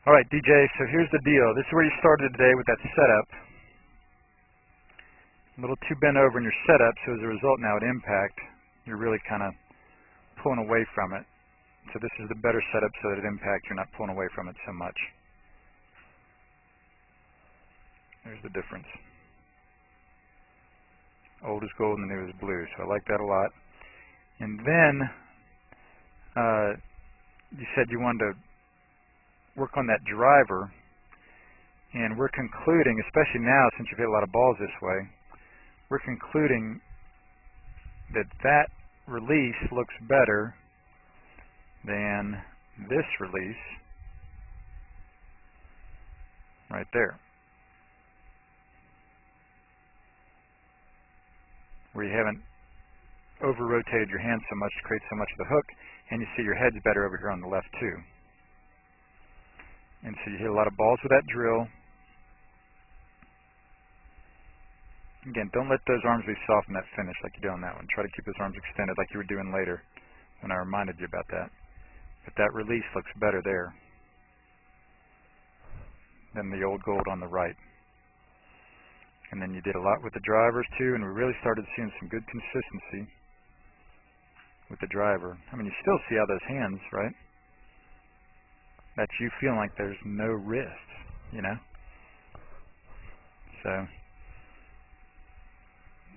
Alright, DJ, so here's the deal. This is where you started today with that setup. A little too bent over in your setup, so as a result now at impact, you're really kind of pulling away from it. So this is the better setup so that at impact you're not pulling away from it so much. There's the difference. Old is gold and new is blue, so I like that a lot. And then you said you wanted to work on that driver, and we're concluding, especially now since you've hit a lot of balls this way, we're concluding that that release looks better than this release right there, where you haven't over-rotated your hand so much to create so much of the hook, and you see your head's better over here on the left too. And so you hit a lot of balls with that drill. Again, don't let those arms be soft in that finish like you do on that one. Try to keep those arms extended like you were doing later when I reminded you about that. But that release looks better there than the old gold on the right. And then you did a lot with the drivers too, and we really started seeing some good consistency with the driver. I mean, you still see how those hands, right? That's you feeling like there's no wrist, you know? So,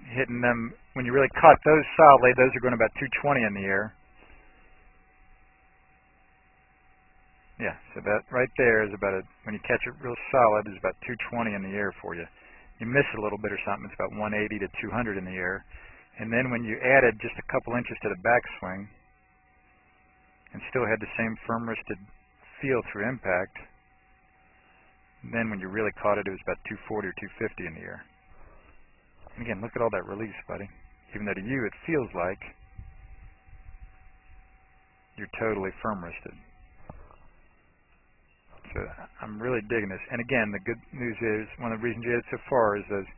hitting them, when you really caught those solidly, those are going about 220 in the air. Yeah, so that right there is about when you catch it real solid, is about 220 in the air for you. You miss it a little bit or something, it's about 180 to 200 in the air. And then when you added just a couple inches to the backswing and still had the same firm wristed feel through impact, then when you really caught it, it was about 240 or 250 in the air. And again, look at all that release, buddy. Even though to you it feels like you're totally firm wristed. So I'm really digging this. And again, the good news is, one of the reasons you had it so far is those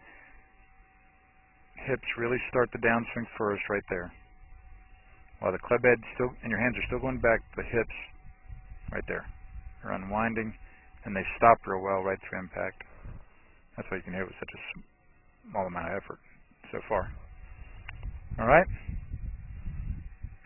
hips really start the downswing first right there. While the club head still, and your hands are still going back, the hips right there are unwinding, and they stop real well right through impact. That's why you can hit with such a small amount of effort so far. Alright?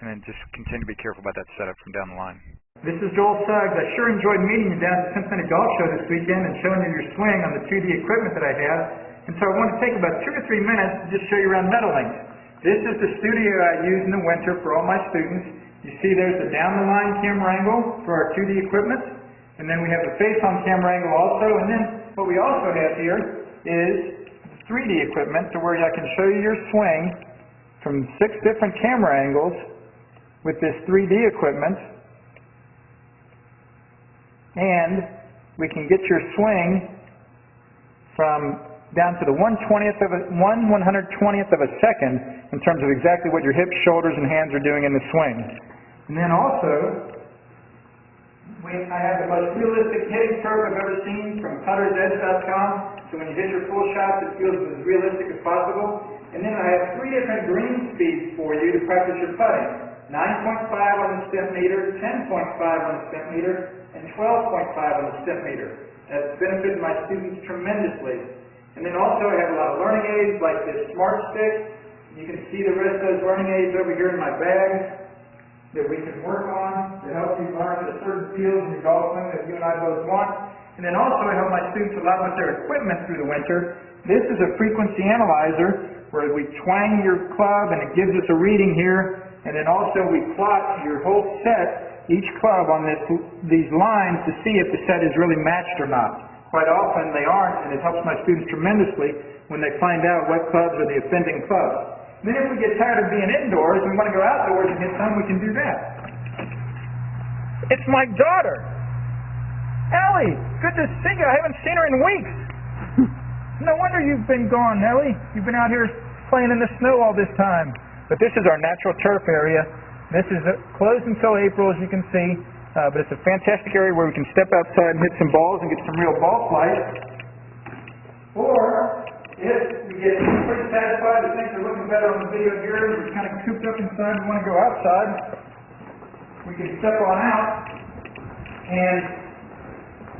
And then just continue to be careful about that setup from down the line. This is Joel Suggs. I sure enjoyed meeting you down at the Cincinnati Golf Show this weekend and showing you your swing on the 2D equipment that I have. And so I want to take about 2 or 3 minutes to just show you around Meadowlink. This is the studio I use in the winter for all my students. You see there's the down-the-line camera angle for our 2D equipment. And then we have the face-on camera angle also. And then what we also have here is 3D equipment to where I can show you your swing from 6 different camera angles with this 3D equipment. And we can get your swing from down to the 1/120th of a second in terms of exactly what your hips, shoulders, and hands are doing in the swing. And then also, I have the most realistic hitting curve I've ever seen from puttersedge.com. So when you hit your full shots, it feels as realistic as possible. And then I have 3 different green speeds for you to practice your putting. 9.5 on the step meter, 10.5 on the step meter, and 12.5 on the step meter. That's benefited my students tremendously. And then also I have a lot of learning aids like this Smart Stick. You can see the rest of those learning aids over here in my bag that we can work on to help you learn the certain fields in your golf swing that you and I both want. And then also I help my students a lot with their equipment through the winter. This is a frequency analyzer where we twang your club and it gives us a reading here. And then also we plot your whole set, each club on these lines to see if the set is really matched or not. Quite often they aren't, and it helps my students tremendously when they find out what clubs are the offending clubs. Then if we get tired of being indoors and we want to go outdoors and hit some, we can do that. It's my daughter. Ellie, good to see you. I haven't seen her in weeks. No wonder you've been gone, Ellie. You've been out here playing in the snow all this time. But this is our natural turf area. This is closed until April, as you can see. But it's a fantastic area where we can step outside and hit some balls and get some real ball flight. Or if we get pretty satisfied that things are looking better on the video here, we're kind of cooped up inside and want to go outside, we can step on out and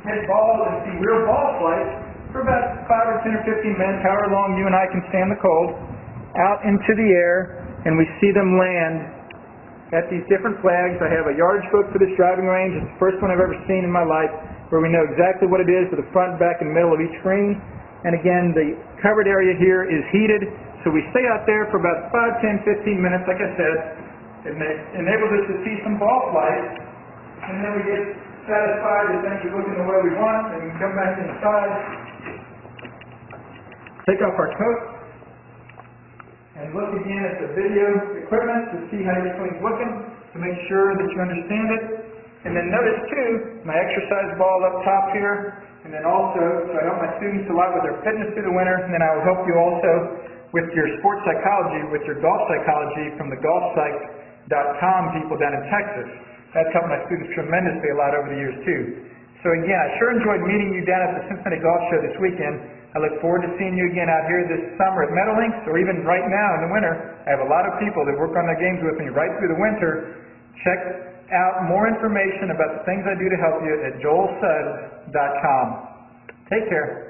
hit balls and see real ball flights for about 5 or 10 or 15 minutes, however long you and I can stand the cold, out into the air, and we see them land at these different flags. I have a yardage book for this driving range. It's the first one I've ever seen in my life where we know exactly what it is for the front, back, and middle of each green. And again, the covered area here is heated, so we stay out there for about 5, 10, 15 minutes, like I said. It enables us to see some ball flights, and then we get satisfied that things are looking the way we want, and we can come back inside, take off our coat, and look again at the video equipment to see how your swing's looking, to make sure that you understand it. And then notice too, my exercise ball up top here, and then also, so I help my students a lot with their fitness through the winter, and then I will help you also with your sports psychology, with your golf psychology from the golfpsych.com people down in Texas. That's helped my students tremendously a lot over the years too. So again, I sure enjoyed meeting you down at the Cincinnati Golf Show this weekend. I look forward to seeing you again out here this summer at Meadowlinks, or even right now in the winter. I have a lot of people that work on their games with me right through the winter. Check out more information about the things I do to help you at joelsuggs.com. Take care.